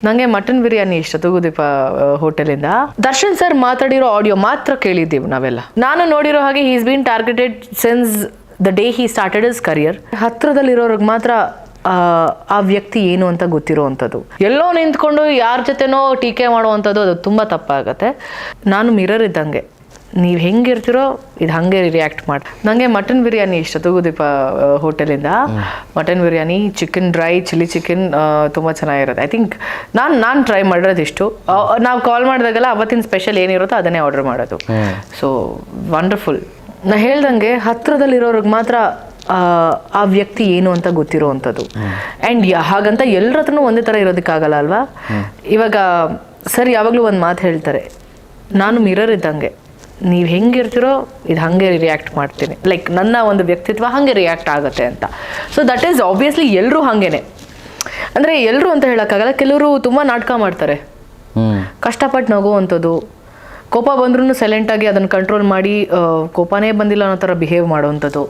ನನಗೆ ಮಟನ್ ಬಿರಿಯಾನಿ ಇಷ್ಟ ತೂಗುದೀಪ ಹೋಟೆಲಿಂದ. ದರ್ಶನ್ ಸರ್ ಮಾತಾಡಿರೋ ಆಡಿಯೋ ಮಾತ್ರ ಕೇಳಿದ್ದೀವಿ ನಾವೆಲ್ಲ. ನಾನು ನೋಡಿರೋ ಹಾಗೆ is been targeted since the day he started his career. ಹತ್ರದಲ್ಲಿರೋರ್ಗೆ ಮಾತ್ರ ಆ ವ್ಯಕ್ತಿ ಏನು ಅಂತ ಗೊತ್ತಿರೋವಂಥದ್ದು. ಎಲ್ಲೋ ನಿಂತ್ಕೊಂಡು ಯಾರ ಜೊತೆನೋ ಟೀಕೆ ಮಾಡುವಂಥದ್ದು ಅದು ತುಂಬ ತಪ್ಪಾಗತ್ತೆ. ನಾನು ಮಿರರ್ ಇದ್ದಂಗೆ, ನೀವು ಹೆಂಗಿರ್ತೀರೋ ಇದು ಹಾಗೆ ರಿಯಾಕ್ಟ್ ಮಾಡಿ. ನನಗೆ ಮಟನ್ ಬಿರಿಯಾನಿ ಇಷ್ಟ ತೂಗುದೀಪ ಹೋಟೆಲಿಂದ. Mutton biryani, chicken dry, chilli chicken ತುಂಬ ಚೆನ್ನಾಗಿರುತ್ತೆ. ಐ ಥಿಂಕ್ ನಾನು ಟ್ರೈ ಮಾಡಿರೋದಿಷ್ಟು. ನಾವು ಕಾಲ್ ಮಾಡಿದಾಗೆಲ್ಲ ಅವತ್ತಿನ ಸ್ಪೆಷಲ್ ಏನಿರುತ್ತೋ ಅದನ್ನೇ ಆರ್ಡರ್ ಮಾಡೋದು. So wonderful. ನಾ ಹೇಳ್ದಂಗೆ ಹತ್ರದಲ್ಲಿರೋರ್ಗೆ ಮಾತ್ರ ಆ ವ್ಯಕ್ತಿ ಏನು ಅಂತ ಗೊತ್ತಿರೋವಂಥದ್ದು. ಆ್ಯಂಡ್ ಹಾಗಂತ ಎಲ್ಲರ ಹತ್ರನೂ ಒಂದೇ ಥರ ಇರೋದಕ್ಕಾಗಲ್ಲ ಅಲ್ವಾ. ಇವಾಗ ಸರ್ ಯಾವಾಗಲೂ ಒಂದು ಮಾತು ಹೇಳ್ತಾರೆ, ನಾನು ಮಿರರ್ ಇದ್ದಂಗೆ, ನೀವು ಹೆಂಗಿರ್ತೀರೋ ಇದು ಹಾಗೆ ರಿಯಾಕ್ಟ್ ಮಾಡ್ತೀನಿ. ಲೈಕ್ ನನ್ನ ಒಂದು ವ್ಯಕ್ತಿತ್ವ ಹಾಗೆ ರಿಯಾಕ್ಟ್ ಆಗುತ್ತೆ ಅಂತ. ಸೊ ದಟ್ ಈಸ್ ಆಬ್ವಿಯಸ್ಲಿ ಎಲ್ಲರೂ ಹಾಗೇನೆ. ಅಂದರೆ ಎಲ್ಲರೂ ಅಂತ ಹೇಳೋಕ್ಕಾಗಲ್ಲ. ಕೆಲವರು ತುಂಬ ನಾಟಕ ಮಾಡ್ತಾರೆ, ಕಷ್ಟಪಟ್ಟು ನಗುವಂಥದ್ದು. ಕೋಪ ಬಂದ್ರೂ ಸೈಲೆಂಟಾಗಿ ಅದನ್ನು ಕಂಟ್ರೋಲ್ ಮಾಡಿ ಕೋಪನೇ ಬಂದಿಲ್ಲ ಅನ್ನೋ ಥರ ಬಿಹೇವ್ ಮಾಡೋವಂಥದ್ದು.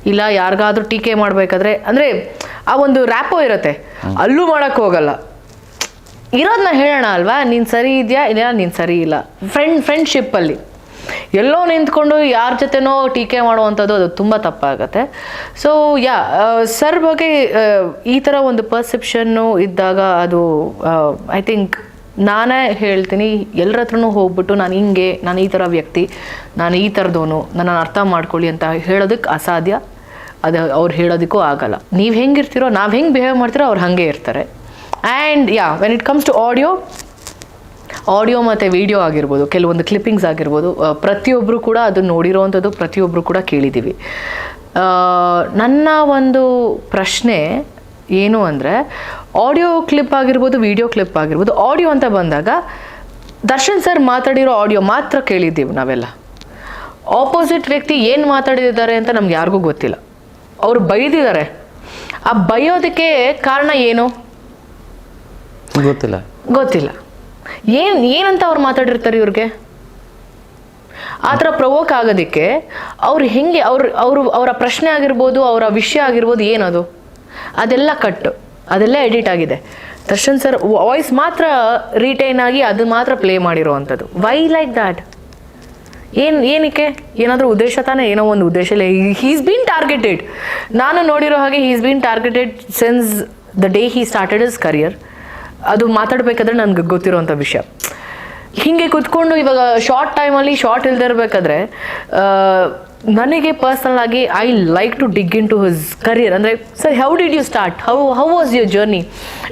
ಇಲ್ಲ ಯಾರಿಗಾದ್ರೂ ಟೀಕೆ ಮಾಡಬೇಕಾದ್ರೆ ಅಂದರೆ ಆ ಒಂದು ರ್ಯಾಪೋ ಇರುತ್ತೆ, ಅಲ್ಲೂ ಮಾಡೋಕ್ಕೆ ಹೋಗಲ್ಲ. ಇರೋದನ್ನ ಹೇಳೋಣ ಅಲ್ವಾ, ನೀನು ಸರಿ ಇದೆಯಾ ಇಲ್ಲ ನೀನು ಸರಿ ಇಲ್ಲ. ಫ್ರೆಂಡ್ಶಿಪ್ಪಲ್ಲಿ ಎಲ್ಲೋ ನಿಂತ್ಕೊಂಡು ಯಾರ ಜೊತೆನೋ ಟೀಕೆ ಮಾಡುವಂಥದ್ದು ಅದು ತುಂಬ ತಪ್ಪಾಗತ್ತೆ. ಸೊ ಸರ್ ಬಗ್ಗೆ ಈ ಥರ ಒಂದು ಪರ್ಸೆಪ್ಷನ್ನು ಇದ್ದಾಗ ಅದು ಐ ಥಿಂಕ್ ನಾನೇ ಹೇಳ್ತೀನಿ, ಎಲ್ಲರ ಹತ್ರನೂ ಹೋಗ್ಬಿಟ್ಟು ನಾನು ಹಿಂಗೆ, ನಾನು ಈ ಥರ ವ್ಯಕ್ತಿ, ನಾನು ಈ ಥರದವನು, ನನ್ನನ್ನು ಅರ್ಥ ಮಾಡ್ಕೊಳ್ಳಿ ಅಂತ ಹೇಳೋದಕ್ಕೆ ಅಸಾಧ್ಯ. ಅದು ಅವ್ರು ಹೇಳೋದಕ್ಕೂ ಆಗಲ್ಲ. ನೀವು ಹೆಂಗಿರ್ತೀರೋ, ನಾವು ಹೆಂಗೆ ಬಿಹೇವ್ ಮಾಡ್ತೀರೋ ಅವ್ರು ಹಾಗೆ ಇರ್ತಾರೆ. And when it comes to audio ಮತ್ತು ವಿಡಿಯೋ ಆಗಿರ್ಬೋದು, ಕೆಲವೊಂದು ಕ್ಲಿಪ್ಪಿಂಗ್ಸ್ ಆಗಿರ್ಬೋದು, ಪ್ರತಿಯೊಬ್ಬರು ಕೂಡ ಅದನ್ನು ನೋಡಿರೋವಂಥದ್ದು, ಪ್ರತಿಯೊಬ್ಬರು ಕೂಡ ಕೇಳಿದ್ದೀವಿ. ನನ್ನ ಒಂದು ಪ್ರಶ್ನೆ ಏನು ಅಂದರೆ, ಆಡಿಯೋ ಕ್ಲಿಪ್ ಆಗಿರ್ಬೋದು, ವಿಡಿಯೋ ಕ್ಲಿಪ್ ಆಗಿರ್ಬೋದು, ಆಡಿಯೋ ಅಂತ ಬಂದಾಗ ದರ್ಶನ್ ಸರ್ ಮಾತಾಡಿರೋ ಆಡಿಯೋ ಮಾತ್ರ ಕೇಳಿದ್ದೀವಿ ನಾವೆಲ್ಲ. ಆಪೋಸಿಟ್ ವ್ಯಕ್ತಿ ಏನು ಮಾತಾಡಿದ್ದಾರೆ ಅಂತ ನಮ್ಗೆ ಯಾರಿಗೂ ಗೊತ್ತಿಲ್ಲ. ಅವರು ಬೈದಿದ್ದಾರೆ, ಆ ಬೈಯೋದಕ್ಕೆ ಕಾರಣ ಏನು ಗೊತ್ತಿಲ್ಲ. ಏನಂತ ಅವ್ರು ಮಾತಾಡಿರ್ತಾರೆ ಇವ್ರಿಗೆ. ಆ ಥರ ಪ್ರವೋಕ್ ಆಗೋದಕ್ಕೆ ಅವ್ರು ಹೆಂಗೆ ಅವರ ಪ್ರಶ್ನೆ ಆಗಿರ್ಬೋದು, ಅವರ ವಿಷಯ ಆಗಿರ್ಬೋದು, ಏನದು ಅದೆಲ್ಲ ಅದೆಲ್ಲ ಎಡಿಟ್ ಆಗಿದೆ. ದರ್ಶನ್ ಸರ್ ವಾಯ್ಸ್ ಮಾತ್ರ ರಿಟೈನ್ ಆಗಿ ಅದು ಮಾತ್ರ ಪ್ಲೇ ಮಾಡಿರೋ ಅಂಥದ್ದು. Why like that? ಏನಕ್ಕೆ? ಏನಾದರೂ ಉದ್ದೇಶ ತಾನೇ? ಏನೋ ಒಂದು ಉದ್ದೇಶ ಇಲ್ಲ. He's been targeted. ನಾನು ನೋಡಿರೋ ಹಾಗೆ is been targeted since the day he started his career. ಅದು ಮಾತಾಡಬೇಕಾದ್ರೆ ನನಗೆ ಗೊತ್ತಿರೋವಂಥ ವಿಷಯ. ಹೀಗೆ ಕುತ್ಕೊಂಡು ಇವಾಗ ಶಾರ್ಟ್ ಟೈಮಲ್ಲಿ ಶಾರ್ಟ್ ಇಲ್ಲದೆ ಇರಬೇಕಾದ್ರೆ ನನಗೆ ಪರ್ಸನಲ್ ಆಗಿ I like to dig in to his career. ಅಂದರೆ sir, how did you start? How was your journey?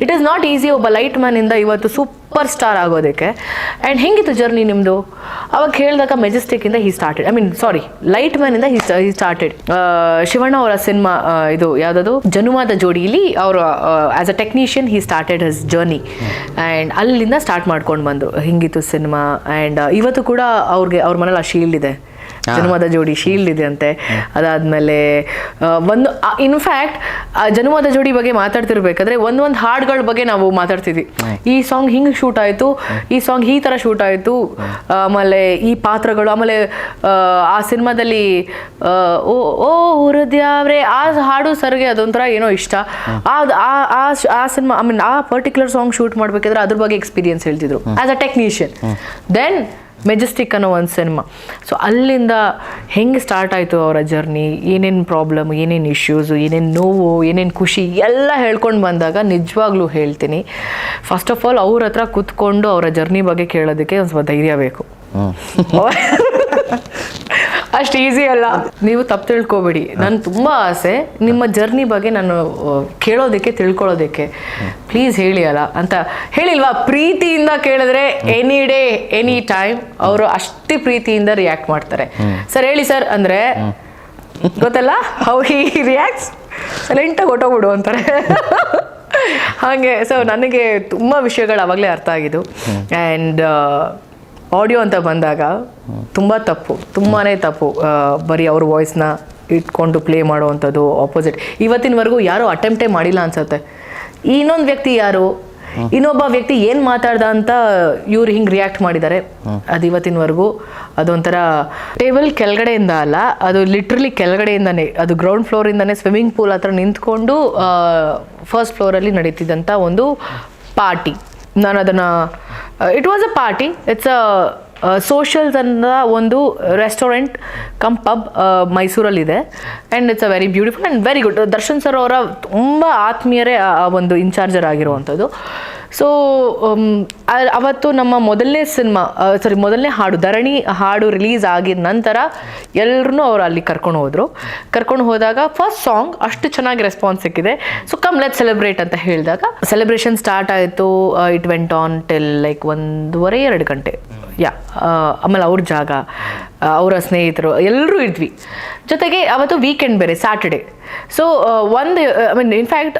It is not easy ಒಬ್ಬ ಲೈಟ್ ಮ್ಯಾನಿಂದ ಇವತ್ತು ಸೂಪರ್ ಸ್ಟಾರ್ ಆಗೋದಕ್ಕೆ. ಆ್ಯಂಡ್ ಹೆಂಗಿತ್ತು ಜರ್ನಿ ನಿಮ್ಮದು? ಅವಾಗ ಹೇಳಿದಾಗ ಮೆಜೆಸ್ಟಿಕ್ಕಿಂದ ಲೈಟ್ ಮ್ಯಾನಿಂದ ಹಿ ಸ್ಟಾರ್ಟೆಡ್. ಶಿವಣ್ಣ ಅವರ ಸಿನಿಮಾ ಇದು ಯಾವುದದು, ಜನುಮಾದ ಜೋಡಿಯಲ್ಲಿ ಅವರು as a technician he started his journey. And ಅಲ್ಲಿಂದ ಸ್ಟಾರ್ಟ್ ಮಾಡ್ಕೊಂಡು ಬಂದರು. ಹಿಂಗಿತ್ತು ಸಿನಿಮಾ. ಆ್ಯಂಡ್ ಇವತ್ತು ಕೂಡ ಅವ್ರ ಮನೇಲಿ ಆ ಶೀಲ್ಡ್ ಇದೆ, ಜನುಮದ ಜೋಡಿ ಶೀಲ್ಡ್ ಇದೆ ಅಂತೆ. ಅದಾದಮೇಲೆ ಒಂದು ಇನ್ಫ್ಯಾಕ್ಟ್ ಆ ಜನುಮದ ಜೋಡಿ ಬಗ್ಗೆ ಮಾತಾಡ್ತಿರ್ಬೇಕಾದ್ರೆ ಒಂದು ಹಾಡುಗಳ ಬಗ್ಗೆ ನಾವು ಮಾತಾಡ್ತಿದ್ವಿ. ಈ ಸಾಂಗ್ ಹಿಂಗೆ ಶೂಟ್ ಆಯಿತು, ಈ ಸಾಂಗ್ ಈ ಥರ ಶೂಟ್ ಆಯಿತು, ಆಮೇಲೆ ಈ ಪಾತ್ರಗಳು, ಆಮೇಲೆ ಆ ಸಿನಿಮಾದಲ್ಲಿ ಓ ಹೃದಯಾವ್ರೆ ಆ ಹಾಡು ಸರ್ಗೆ ಅದೊಂಥರ ಏನೋ ಇಷ್ಟ. ಆ ಸಿನಿಮಾ ಆ ಪರ್ಟಿಕ್ಯುಲರ್ ಸಾಂಗ್ ಶೂಟ್ ಮಾಡಬೇಕಾದ್ರೆ ಅದ್ರ ಬಗ್ಗೆ ಎಕ್ಸ್ಪೀರಿಯನ್ಸ್ ಹೇಳ್ತಿದ್ರು as a technician. Then Majestic ಅನ್ನೋ ಒಂದು ಸಿನಿಮಾ. ಸೊ ಅಲ್ಲಿಂದ ಹೆಂಗೆ ಸ್ಟಾರ್ಟ್ ಆಯಿತು ಅವರ ಜರ್ನಿ, ಏನೇನು ಪ್ರಾಬ್ಲಮ್, ಏನೇನು ಇಶ್ಯೂಸು, ಏನೇನು ನೋವು, ಏನೇನು ಖುಷಿ ಎಲ್ಲ ಹೇಳ್ಕೊಂಡು ಬಂದಾಗ ನಿಜವಾಗ್ಲೂ ಹೇಳ್ತೀನಿ, ಫಸ್ಟ್ ಆಫ್ ಆಲ್ ಅವ್ರ ಹತ್ರ ಕೂತ್ಕೊಂಡು ಅವರ ಜರ್ನಿ ಬಗ್ಗೆ ಕೇಳೋದಕ್ಕೆ ಒಂದು ಸ್ವಲ್ಪ ಧೈರ್ಯ ಬೇಕು. ಅಷ್ಟು ಈಸಿ ಅಲ್ಲ. ನೀವು ತಪ್ಪು ತಿಳ್ಕೊಬೇಡಿ, ನಾನು ತುಂಬ ಆಸೆ ನಿಮ್ಮ ಜರ್ನಿ ಬಗ್ಗೆ ನಾನು ಕೇಳೋದಕ್ಕೆ, ತಿಳ್ಕೊಳ್ಳೋದಕ್ಕೆ. ಪ್ಲೀಸ್ ಹೇಳಿ ಅಲ್ಲ ಅಂತ ಹೇಳಿಲ್ವಾ? ಪ್ರೀತಿಯಿಂದ ಕೇಳಿದ್ರೆ ಎನಿ ಡೇ ಎನಿ ಟೈಮ್ ಅವರು ಅಷ್ಟೇ ಪ್ರೀತಿಯಿಂದ ರಿಯಾಕ್ಟ್ ಮಾಡ್ತಾರೆ. ಸರ್ ಹೇಳಿ ಸರ್ ಅಂದರೆ ಗೊತ್ತಲ್ಲ ಹೌ ಹಿ ರಿಯಾಕ್ಟ್ಸ್, ಸೈಲೆಂಟಾಗಿ ಹೊಟ್ಟೋಗ್ಬಿಡು ಅಂತಾರೆ. ಹಾಗೆ ಸೊ ನನಗೆ ತುಂಬ ವಿಷಯಗಳು ಆವಾಗಲೇ ಅರ್ಥ ಆಗಿದ್ದು. ಆ್ಯಂಡ್ ಆಡಿಯೋ ಅಂತ ಬಂದಾಗ ತುಂಬ ತಪ್ಪು, ತುಂಬಾ ತಪ್ಪು. ಬರೀ ಅವ್ರ ವಾಯ್ಸ್ನ ಇಟ್ಕೊಂಡು ಪ್ಲೇ ಮಾಡುವಂಥದ್ದು ಆಪೋಸಿಟ್. ಇವತ್ತಿನವರೆಗೂ ಯಾರೂ ಅಟೆಂಪ್ಟೇ ಮಾಡಿಲ್ಲ ಅನ್ಸುತ್ತೆ. ಇನ್ನೊಂದು ವ್ಯಕ್ತಿ ಯಾರು, ಇನ್ನೊಬ್ಬ ವ್ಯಕ್ತಿ ಏನು ಮಾತಾಡ್ದ ಅಂತ ಇವ್ರು ಹಿಂಗೆ ರಿಯಾಕ್ಟ್ ಮಾಡಿದ್ದಾರೆ. ಅದು ಇವತ್ತಿನವರೆಗೂ ಅದೊಂಥರ ಟೇಬಲ್ ಕೆಳಗಡೆಯಿಂದ ಅಲ್ಲ, ಅದು ಲಿಟ್ರಲಿ ಕೆಳಗಡೆಯಿಂದನೇ, ಅದು ಗ್ರೌಂಡ್ ಫ್ಲೋರಿಂದನೇ ಸ್ವಿಮ್ಮಿಂಗ್ ಪೂಲ್ ಹತ್ರ ನಿಂತ್ಕೊಂಡು ಫಸ್ಟ್ ಫ್ಲೋರಲ್ಲಿ ನಡೀತಿದ್ದಂಥ ಒಂದು ಪಾರ್ಟಿ. ನಾನು ಅದನ್ನು it was a party, it's a Socials ಅಂತ ಒಂದು ರೆಸ್ಟೋರೆಂಟ್ ಕಮ್ ಪಬ್ ಮೈಸೂರಲ್ಲಿದೆ and it's a very beautiful and very good. Darshan sir ಅವರ ತುಂಬ ಆತ್ಮೀಯರೇ ಆ ಒಂದು ಇನ್ಚಾರ್ಜರ್ ಆಗಿರುವಂಥದ್ದು. ಸೊ ಅವತ್ತು ನಮ್ಮ ಮೊದಲನೇ ಹಾಡು ಧರಣಿ ಹಾಡು ರಿಲೀಸ್ ಆಗಿದ ನಂತರ ಎಲ್ಲರೂ ಅವ್ರು ಅಲ್ಲಿ ಕರ್ಕೊಂಡು ಹೋದಾಗ ಫಸ್ಟ್ ಸಾಂಗ್ ಅಷ್ಟು ಚೆನ್ನಾಗಿ ರೆಸ್ಪಾನ್ಸ್ ಸಿಕ್ಕಿದೆ. ಸೊ ಕಮ್ ಲೆಟ್ ಸೆಲೆಬ್ರೇಟ್ ಅಂತ ಹೇಳಿದಾಗ ಸೆಲೆಬ್ರೇಷನ್ ಸ್ಟಾರ್ಟ್ ಆಯಿತು. It went on till like 1:30-2 ಗಂಟೆ. ಆಮೇಲೆ ಅವ್ರ ಜಾಗ, ಅವರ ಸ್ನೇಹಿತರು ಎಲ್ಲರೂ ಇದ್ವಿ. ಜೊತೆಗೆ ಅವತ್ತು ವೀಕೆಂಡ್ ಬೇರೆ, ಸ್ಯಾಟರ್ಡೆ. ಸೊ ಇನ್ಫ್ಯಾಕ್ಟ್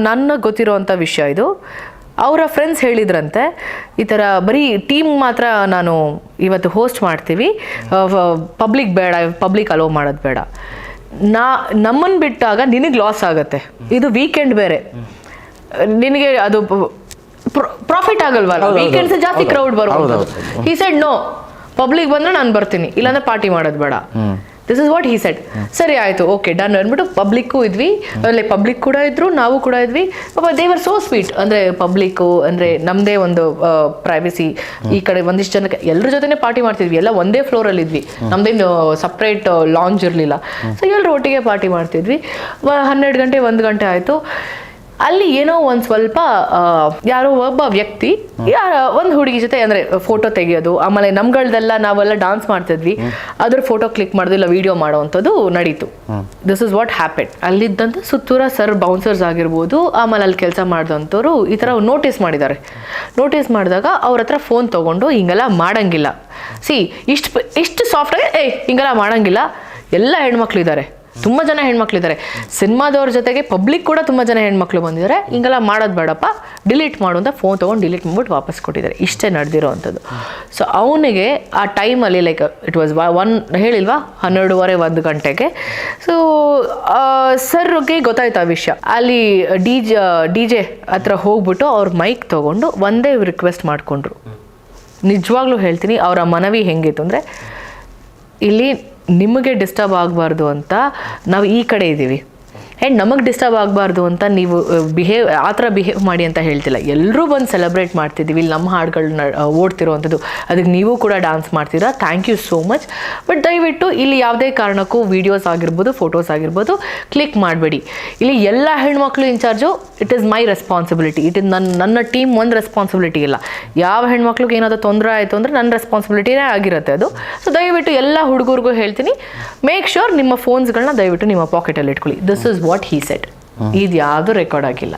ನನ್ನ ಗೊತ್ತಿರೋವಂಥ ವಿಷಯ ಇದು. ಅವರ ಫ್ರೆಂಡ್ಸ್ ಹೇಳಿದ್ರಂತೆ ಈ ಥರ ಬರೀ ಟೀಮ್ ಮಾತ್ರ ನಾನು ಇವತ್ತು ಹೋಸ್ಟ್ ಮಾಡ್ತೀವಿ, ಪಬ್ಲಿಕ್ ಬೇಡ, ಪಬ್ಲಿಕ್ ಅಲೋ ಮಾಡೋದು ಬೇಡ, ನಮ್ಮನ್ನು ಬಿಟ್ಟಾಗ ನಿನಗೆ ಲಾಸ್ ಆಗುತ್ತೆ, ಇದು ವೀಕೆಂಡ್ ಬೇರೆ, ನಿನಗೆ ಅದು ಪ್ರಾಫಿಟ್ ಆಗಲ್ವಲ್ಲ, ವೀಕೆಂಡ್ಸ್ ಜಾಸ್ತಿ ಕ್ರೌಡ್ ಬರೋದು. ಹಿ ಸೆಡ್ ನೋ, ಪಬ್ಲಿಕ್ ಬಂದರೆ ನಾನು ಬರ್ತೀನಿ, ಇಲ್ಲಾಂದ್ರೆ ಪಾರ್ಟಿ ಮಾಡೋದು ಬೇಡ. This is what he said. ಸರಿ ಆಯಿತು, ಓಕೆ ಡನ್ ಅಂದ್ಬಿಟ್ಟು ಪಬ್ಲಿಕ್ಕು ಇದ್ವಿ, ಲೈಕ್ ಪಬ್ಲಿಕ್ ಕೂಡ ಇದ್ರು, ನಾವು ಕೂಡ ಇದ್ವಿ. They were so sweet. ಅಂದರೆ ಪಬ್ಲಿಕ್ಕು ಅಂದರೆ ನಮ್ಮದೇ ಒಂದು ಪ್ರೈವಸಿ. ಈ ಕಡೆ ಒಂದಿಷ್ಟು ಜನಕ್ಕೆ ಎಲ್ಲರ ಜೊತೆನೇ ಪಾರ್ಟಿ ಮಾಡ್ತಿದ್ವಿ, ಎಲ್ಲ ಒಂದೇ ಫ್ಲೋರಲ್ಲಿ ಇದ್ವಿ, ನಮ್ಮದೇನು ಸಪ್ರೇಟ್ ಲಾಂಜ್ ಇರಲಿಲ್ಲ. ಸೊ ಎಲ್ಲರೂ ಒಟ್ಟಿಗೆ ಪಾರ್ಟಿ ಮಾಡ್ತಿದ್ವಿ. 12 ಗಂಟೆ 1 ಗಂಟೆ ಆಯಿತು. ಅಲ್ಲಿ ಏನೋ ಒಂದು ಸ್ವಲ್ಪ ಯಾರೋ ಒಬ್ಬ ವ್ಯಕ್ತಿ ಒಂದು ಹುಡುಗಿ ಜೊತೆ ಅಂದರೆ ಫೋಟೋ ತೆಗೆಯೋದು, ಆಮೇಲೆ ನಮ್ಗಳದೆಲ್ಲ ನಾವೆಲ್ಲ ಡಾನ್ಸ್ ಮಾಡ್ತಿದ್ವಿ, ಅದ್ರ ಫೋಟೋ ಕ್ಲಿಕ್ ಮಾಡೋದು ಇಲ್ಲ ವಿಡಿಯೋ ಮಾಡೋವಂಥದ್ದು ನಡೀತು. This is what happened. ಅಲ್ಲಿದ್ದಂಥ ಸುತ್ತೂರ ಸರ್ ಬೌನ್ಸರ್ಸ್ ಆಗಿರ್ಬೋದು, ಆಮೇಲೆ ಅಲ್ಲಿ ಕೆಲಸ ಮಾಡಿದಂಥವ್ರು ಈ ಥರ ನೋಟಿಸ್ ಮಾಡಿದ್ದಾರೆ. ನೋಟಿಸ್ ಮಾಡಿದಾಗ ಅವ್ರ ಹತ್ರ ಫೋನ್ ತೊಗೊಂಡು ಹಿಂಗೆಲ್ಲ ಮಾಡೋಂಗಿಲ್ಲ, ಇಷ್ಟು ಸಾಫ್ಟಾಗಿ ಹಿಂಗೆಲ್ಲ ಮಾಡೋಂಗಿಲ್ಲ, ಎಲ್ಲ ಹೆಣ್ಮಕ್ಳಿದ್ದಾರೆ, ತುಂಬ ಜನ ಹೆಣ್ಮಕ್ಳಿದ್ದಾರೆ, ಸಿನಿಮಾದವ್ರ ಜೊತೆಗೆ ಪಬ್ಲಿಕ್ ಕೂಡ ತುಂಬ ಜನ ಹೆಣ್ಮಕ್ಳು ಬಂದಿದ್ದಾರೆ, ಹಿಂಗೆಲ್ಲ ಮಾಡೋದು ಬೇಡಪ್ಪ, ಡಿಲೀಟ್ ಮಾಡು ಅಂತ ಫೋನ್ ತೊಗೊಂಡು ಡಿಲೀಟ್ ಮಾಡ್ಬಿಟ್ಟು ವಾಪಸ್ ಕೊಟ್ಟಿದ್ದಾರೆ. ಇಷ್ಟೇ ನಡೆದಿರೋ ಅಂಥದ್ದು. ಸೊ ಅವನಿಗೆ ಆ ಟೈಮಲ್ಲಿ ಲೈಕ್ ಇಟ್ ವಾಸ್ 12:30-1 ಗಂಟೆಗೆ. ಸೊ ಸರ್ಗೆ ಗೊತ್ತಾಯ್ತು ಆ ವಿಷಯ. ಅಲ್ಲಿ ಡಿ ಜೆ ಹತ್ರ ಹೋಗ್ಬಿಟ್ಟು ಅವ್ರ ಮೈಕ್ ತೊಗೊಂಡು ಒಂದೇ ರಿಕ್ವೆಸ್ಟ್ ಮಾಡಿಕೊಂಡ್ರು. ನಿಜವಾಗ್ಲೂ ಹೇಳ್ತೀನಿ, ಅವರ ಮನವಿ ಹೆಂಗಿತ್ತು ಅಂದರೆ, ಇಲ್ಲಿ ನಿಮಗೆ ಡಿಸ್ಟರ್ಬ್ ಆಗಬಾರ್ದು ಅಂತ ನಾವು ಈ ಕಡೆ ಇದ್ದೀವಿ, ಆ್ಯಂಡ್ ನಮಗೆ ಡಿಸ್ಟರ್ಬ್ ಆಗಬಾರ್ದು ಅಂತ ನೀವು ಆ ಥರ ಬಿಹೇವ್ ಮಾಡಿ ಅಂತ ಹೇಳ್ತಿಲ್ಲ. ಎಲ್ಲರೂ ಬಂದು ಸೆಲೆಬ್ರೇಟ್ ಮಾಡ್ತಿದ್ದೀವಿ, ಇಲ್ಲಿ ನಮ್ಮ ಹಾಡುಗಳನ್ನ ಓಡ್ತಿರೋವಂಥದ್ದು, ಅದಕ್ಕೆ ನೀವು ಕೂಡ ಡ್ಯಾನ್ಸ್ ಮಾಡ್ತೀರಾ, thank you so much. But ದಯವಿಟ್ಟು ಇಲ್ಲಿ ಯಾವುದೇ ಕಾರಣಕ್ಕೂ ವೀಡಿಯೋಸ್ ಆಗಿರ್ಬೋದು, ಫೋಟೋಸ್ ಆಗಿರ್ಬೋದು ಕ್ಲಿಕ್ ಮಾಡಬೇಡಿ. ಇಲ್ಲಿ ಎಲ್ಲ ಹೆಣ್ಮಕ್ಳು incharge, it is my responsibility, it is ನನ್ನ ಟೀಮ್ ಒಂದು ರೆಸ್ಪಾನ್ಸಿಬಿಲಿಟಿ ಇಲ್ಲ. ಯಾವ ಹೆಣ್ಮಕ್ಳಿಗೆ ಏನಾದರೂ ತೊಂದರೆ ಆಯಿತು ಅಂದರೆ ನನ್ನ ರೆಸ್ಪಾನ್ಸಿಬಿಲಿಟಿನೇ ಆಗಿರುತ್ತೆ ಅದು. ಸೊ ದಯವಿಟ್ಟು ಎಲ್ಲ ಹುಡುಗರಿಗೂ ಹೇಳ್ತೀನಿ, ಮೇಕ್ ಶ್ಯೂರ್ ನಿಮ್ಮ ಫೋನ್ಸ್ಗಳನ್ನ ದಯವಿಟ್ಟು ನಿಮ್ಮ ಪಾಕೆಟಲ್ಲಿ ಇಟ್ಕೊಳ್ಳಿ. This is what he said. ಇದು ಯಾವುದು ರೆಕಾರ್ಡ್ ಆಗಿಲ್ಲ.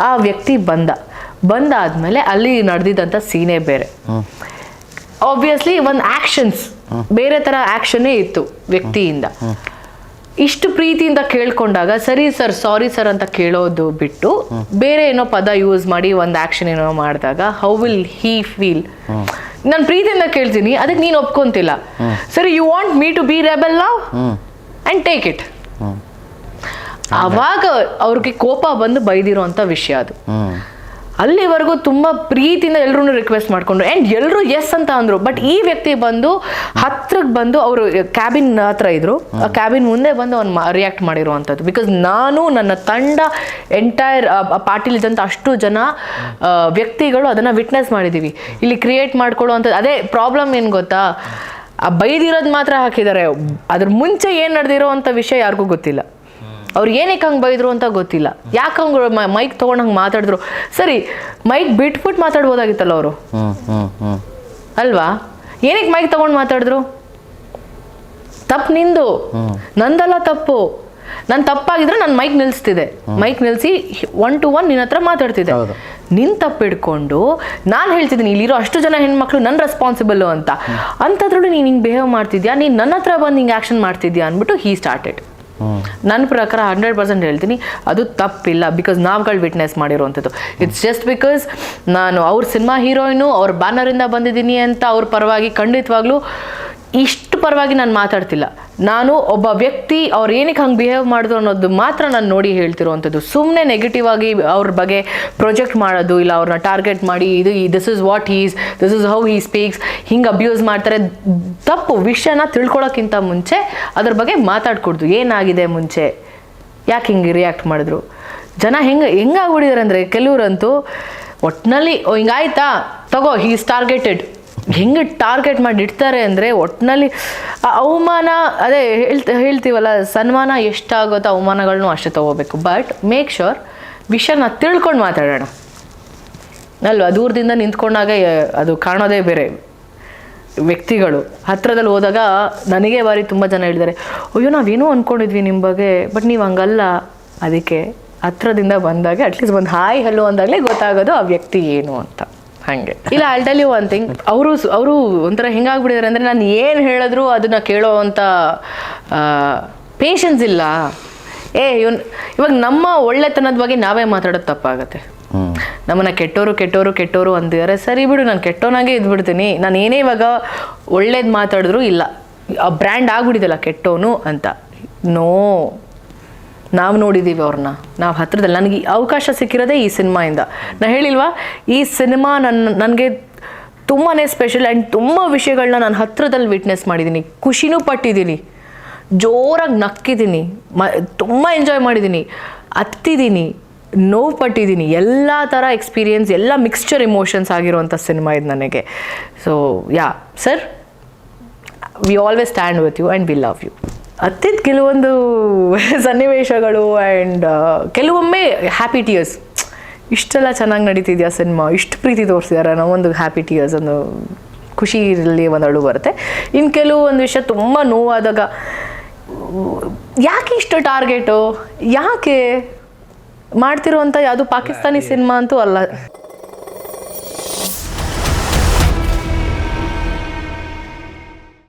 ಆ ವ್ಯಕ್ತಿ ಬಂದಾದ್ಮೇಲೆ ಅಲ್ಲಿ ನಡೆದಿದ್ದಂಥ ಸೀನೇ ಬೇರೆ. ಆಬ್ವಿಯಸ್ಲಿ ಒಂದು ಆ್ಯಕ್ಷನ್ಸ್ ಬೇರೆ ಥರ ಆ್ಯಕ್ಷನ್ನೇ ಇತ್ತು ವ್ಯಕ್ತಿಯಿಂದ. ಇಷ್ಟು ಪ್ರೀತಿಯಿಂದ ಕೇಳ್ಕೊಂಡಾಗ ಸರಿ ಸರ್, ಸಾರಿ ಸರ್ ಅಂತ ಕೇಳೋದು ಬಿಟ್ಟು ಬೇರೆ ಏನೋ ಪದ ಯೂಸ್ ಮಾಡಿ ಒಂದು ಆ್ಯಕ್ಷನ್ ಏನೋ ಮಾಡಿದಾಗ ಹೌ ವಿಲ್ ಹೀ ಫೀಲ್? ನಾನು ಪ್ರೀತಿಯಿಂದ ಕೇಳ್ತೀನಿ, ಅದಕ್ಕೆ ನೀನು ಒಪ್ಕೊಂತಿಲ್ಲ. ಸರಿ, you want me to be rebel now and take it. ಆವಾಗ ಅವ್ರಿಗೆ ಕೋಪ ಬಂದು ಬೈದಿರೋ ಅಂಥ ವಿಷಯ ಅದು. ಅಲ್ಲಿವರೆಗೂ ತುಂಬ ಪ್ರೀತಿಯಿಂದ ಎಲ್ಲರೂ ರಿಕ್ವೆಸ್ಟ್ ಮಾಡಿಕೊಂಡ್ರು ಆ್ಯಂಡ್ ಎಲ್ಲರೂ ಎಸ್ ಅಂತ ಅಂದರು. ಬಟ್ ಈ ವ್ಯಕ್ತಿ ಬಂದು ಹತ್ರಕ್ಕೆ ಬಂದು ಅವರು ಕ್ಯಾಬಿನ್ ಹತ್ರ ಇದ್ರು, ಆ ಕ್ಯಾಬಿನ್ ಮುಂದೆ ಬಂದು ಅವ್ನು ರಿಯಾಕ್ಟ್ ಮಾಡಿರುವಂಥದ್ದು. ಬಿಕಾಸ್ ನಾನು ನನ್ನ ತಂಡ ಎಂಟೈರ್ ಪಾರ್ಟಿಲಿದ್ದಂಥ ಅಷ್ಟು ಜನ ವ್ಯಕ್ತಿಗಳು ಅದನ್ನು ವಿಟ್ನೆಸ್ ಮಾಡಿದ್ದೀವಿ. ಇಲ್ಲಿ ಕ್ರಿಯೇಟ್ ಮಾಡ್ಕೊಳ್ಳೋ ಅಂಥದ್ದು ಅದೇ ಪ್ರಾಬ್ಲಮ್. ಏನು ಗೊತ್ತಾ, ಆ ಬೈದಿರೋದು ಮಾತ್ರ ಹಾಕಿದ್ದಾರೆ, ಅದ್ರ ಮುಂಚೆ ಏನು ನಡೆದಿರೋ ಅಂಥ ವಿಷಯ ಯಾರಿಗೂ ಗೊತ್ತಿಲ್ಲ. ಅವ್ರು ಏನಕ್ಕೆ ಹಂಗೆ ಬೈದ್ರು ಅಂತ ಗೊತ್ತಿಲ್ಲ, ಯಾಕೆ ಹಂಗೆ ಮೈಕ್ ತೊಗೊಂಡು ಹಂಗೆ ಮಾತಾಡಿದ್ರು. ಸರಿ, ಮೈಕ್ ಬಿಟ್ಬಿಟ್ಟು ಮಾತಾಡ್ಬೋದಾಗಿತ್ತಲ್ಲ ಅವರು, ಅಲ್ವಾ? ಏನಕ್ಕೆ ಮೈಕ್ ತೊಗೊಂಡು ಮಾತಾಡಿದ್ರು? ತಪ್ಪು ನಿಂದು, ನಂದಲ್ಲ ತಪ್ಪು. ನಾನು ತಪ್ಪಾಗಿದ್ರೆ ನಾನು ಮೈಕ್ ನಿಲ್ಲಿಸ್ತಿದ್ದೆ, ಮೈಕ್ ನಿಲ್ಲಿಸಿ 1 to 1 ನಿನ್ನ ಹತ್ರ ಮಾತಾಡ್ತಿದ್ದೆ. ನಿನ್ನ ತಪ್ಪು ಹಿಡ್ಕೊಂಡು ನಾನು ಹೇಳ್ತಿದ್ದೀನಿ ಇಲ್ಲಿರೋ ಅಷ್ಟು ಜನ ಹೆಣ್ಮಕ್ಳು ನನ್ನ ರೆಸ್ಪಾನ್ಸಿಬಲ್ಲು ಅಂತ. ಅಂಥದ್ರಲ್ಲೂ ನೀನು ಹಿಂಗೆ ಬಿಹೇವ್ ಮಾಡ್ತಿದ್ಯಾ, ನೀನು ನನ್ನ ಹತ್ರ ಬಂದು ಹಿಂಗೆ ಆ್ಯಕ್ಷನ್ ಮಾಡ್ತಿದ್ಯಾ ಅಂದ್ಬಿಟ್ಟು ಹೀ ಸ್ಟಾರ್ಟೆಡ್. ನನ್ನ ಪ್ರಕಾರ 100% ಹೇಳ್ತೀನಿ, ಅದು ತಪ್ಪಿಲ್ಲ. ಬಿಕಾಸ್ ನಾವುಗಳು ವಿಟ್ನೆಸ್ ಮಾಡಿರೋವಂಥದ್ದು. ಇಟ್ಸ್ ಜಸ್ಟ್ ಬಿಕಾಸ್ ನಾನು ಅವ್ರ ಸಿನಿಮಾ ಹೀರೋಯಿನು, ಅವ್ರ ಬ್ಯಾನರಿಂದ ಬಂದಿದ್ದೀನಿ ಅಂತ ಅವ್ರ ಪರವಾಗಿ ಖಂಡಿತವಾಗ್ಲೂ ಇಷ್ಟು ಪರವಾಗಿ ನಾನು ಮಾತಾಡ್ತಿಲ್ಲ. ನಾನು ಒಬ್ಬ ವ್ಯಕ್ತಿ ಅವ್ರು ಏನಕ್ಕೆ ಹಂಗೆ ಬಿಹೇವ್ ಮಾಡಿದ್ರು ಅನ್ನೋದು ಮಾತ್ರ ನಾನು ನೋಡಿ ಹೇಳ್ತಿರೋವಂಥದ್ದು. ಸುಮ್ಮನೆ ನೆಗೆಟಿವ್ ಆಗಿ ಅವ್ರ ಬಗ್ಗೆ ಪ್ರೊಜೆಕ್ಟ್ ಮಾಡೋದು, ಇಲ್ಲ ಅವ್ರನ್ನ ಟಾರ್ಗೆಟ್ ಮಾಡಿ this is what he's, this is how he speaks, ಹಿಂಗೆ ಅಬ್ಯೂಸ್ ಮಾಡ್ತಾರೆ. ತಪ್ಪು. ವಿಷಯನ ತಿಳ್ಕೊಳ್ಳೋಕ್ಕಿಂತ ಮುಂಚೆ ಅದ್ರ ಬಗ್ಗೆ ಮಾತಾಡ್ಕೊಡ್ದು. ಏನಾಗಿದೆ ಮುಂಚೆ, ಯಾಕೆ ಹಿಂಗೆ ರಿಯಾಕ್ಟ್ ಮಾಡಿದ್ರು, ಜನ ಹೆಂಗಾಗ್ಬಿಟ್ಟಿದ್ದಾರೆ ಅಂದರೆ ಕೆಲವ್ರಂತೂ ಒಟ್ಟಿನಲ್ಲಿ ಹಿಂಗಾಯ್ತಾ ತಗೋ ಹೀಸ್ ಟಾರ್ಗೆಟೆಡ್. ಹೆಂಗೆ ಟಾರ್ಗೆಟ್ ಮಾಡಿ ಇಡ್ತಾರೆ ಅಂದರೆ ಒಟ್ಟಿನಲ್ಲಿ ಅವಮಾನ, ಅದೇ ಹೇಳ್ತೀವಲ್ಲ, ಸನ್ಮಾನ ಎಷ್ಟಾಗುತ್ತೋ ಅವಮಾನಗಳನ್ನೂ ಅಷ್ಟೇ ತೊಗೋಬೇಕು. ಬಟ್ ಮೇಕ್ ಶ್ಯೂರ್ ವಿಷಯನ ತಿಳ್ಕೊಂಡು ಮಾತಾಡೋಣ ಅಲ್ವಾ. ದೂರದಿಂದ ನಿಂತ್ಕೊಂಡಾಗ ಅದು ಕಾಣೋದೇ ಬೇರೆ. ವ್ಯಕ್ತಿಗಳು ಹತ್ರದಲ್ಲಿ ಹೋದಾಗ ನನಗೆ ಬಾರಿ ತುಂಬ ಜನ ಹೇಳಿದ್ದಾರೆ, ಅಯ್ಯೋ ನಾವೇನೋ ಅಂದ್ಕೊಂಡಿದ್ವಿ ನಿಮ್ಮ ಬಗ್ಗೆ, ಬಟ್ ನೀವು ಹಂಗಲ್ಲ. ಅದಕ್ಕೆ ಹತ್ರದಿಂದ ಬಂದಾಗ ಅಟ್ಲೀಸ್ಟ್ ಒಂದು ಹಾಯ್ ಹಲೋ ಅಂದಾಗಲೇ ಗೊತ್ತಾಗೋದು ಆ ವ್ಯಕ್ತಿ ಏನು ಅಂತ. ಹಾಗೆ ಇಲ್ಲ, I tell you one thing, ಅವರು ಒಂಥರ ಹೆಂಗಾಗ್ಬಿಟ್ಟಿದ್ದಾರೆ ಅಂದರೆ ನಾನು ಏನು ಹೇಳಿದ್ರು ಅದನ್ನು ಕೇಳೋ ಅಂಥ ಪೇಷನ್ಸ್ ಇಲ್ಲ. ಇವಾಗ ನಮ್ಮ ಒಳ್ಳೆತನದ ಬಗ್ಗೆ ನಾವೇ ಮಾತಾಡೋದು ತಪ್ಪಾಗತ್ತೆ. ನಮ್ಮನ್ನ ಕೆಟ್ಟೋರು ಅಂದಿದ್ದಾರೆ, ಸರಿ ಬಿಡು ನಾನು ಕೆಟ್ಟೋನಾಗೆ ಇದ್ಬಿಡ್ತೀನಿ, ನಾನು ಏನೇ ಇವಾಗ ಒಳ್ಳೇದು ಮಾತಾಡಿದ್ರು ಇಲ್ಲ ಆ ಬ್ರ್ಯಾಂಡ್ ಆಗ್ಬಿಟ್ಟಿದಲ್ಲ ಕೆಟ್ಟೋನು ಅಂತ. ನೋ, ನಾವು ನೋಡಿದ್ದೀವಿ ಅವ್ರನ್ನ, ನಾವು ಹತ್ರದಲ್ಲಿ. ನನಗೆ ಅವಕಾಶ ಸಿಕ್ಕಿರೋದೇ ಈ ಸಿನಿಮಾಯಿಂದ. ನಾನು ಹೇಳಿಲ್ವಾ, ಈ ಸಿನಿಮಾ ನನಗೆ ತುಂಬಾ ಸ್ಪೆಷಲ್ ಆ್ಯಂಡ್ ತುಂಬ ವಿಷಯಗಳನ್ನ ನಾನು ಹತ್ರದಲ್ಲಿ ವಿಟ್ನೆಸ್ ಮಾಡಿದ್ದೀನಿ, ಖುಷಿನೂ ಪಟ್ಟಿದ್ದೀನಿ, ಜೋರಾಗಿ ನಕ್ಕಿದ್ದೀನಿ, ತುಂಬ ಎಂಜಾಯ್ ಮಾಡಿದ್ದೀನಿ, ಹತ್ತಿದ್ದೀನಿ, ನೋವು ಪಟ್ಟಿದ್ದೀನಿ, ಎಲ್ಲ ಥರ ಎಕ್ಸ್ಪೀರಿಯನ್ಸ್, ಎಲ್ಲ ಮಿಕ್ಸ್ಚರ್ ಇಮೋಷನ್ಸ್ ಆಗಿರುವಂಥ ಸಿನಿಮಾ ಇದು ನನಗೆ. So ya sir, we always stand with you and we love you. ಹತ್ತಿದ ಕೆಲವೊಂದು ಸನ್ನಿವೇಶಗಳು ಆ್ಯಂಡ್ ಕೆಲವೊಮ್ಮೆ ಹ್ಯಾಪಿ ಟಿಯರ್ಸ್, ಇಷ್ಟೆಲ್ಲ ಚೆನ್ನಾಗಿ ನಡೀತಿದೆಯಾ ಸಿನಿಮಾ, ಇಷ್ಟು ಪ್ರೀತಿ ತೋರಿಸಿದಾರೆ, ನಾವೊಂದು ಹ್ಯಾಪಿ ಟಿಯರ್ಸ್, ಒಂದು ಖುಷಿಯಲ್ಲಿ ಒಂದು ಅಳು ಬರುತ್ತೆ. ಇನ್ನು ಕೆಲವೊಂದು ವಿಷಯ ತುಂಬ ನೋವಾದಾಗ ಯಾಕೆ ಇಷ್ಟು ಟಾರ್ಗೆಟು, ಯಾಕೆ ಮಾಡ್ತಿರುವಂಥ ಯಾವುದು ಪಾಕಿಸ್ತಾನಿ ಸಿನಿಮಾ ಅಂತೂ ಅಲ್ಲ.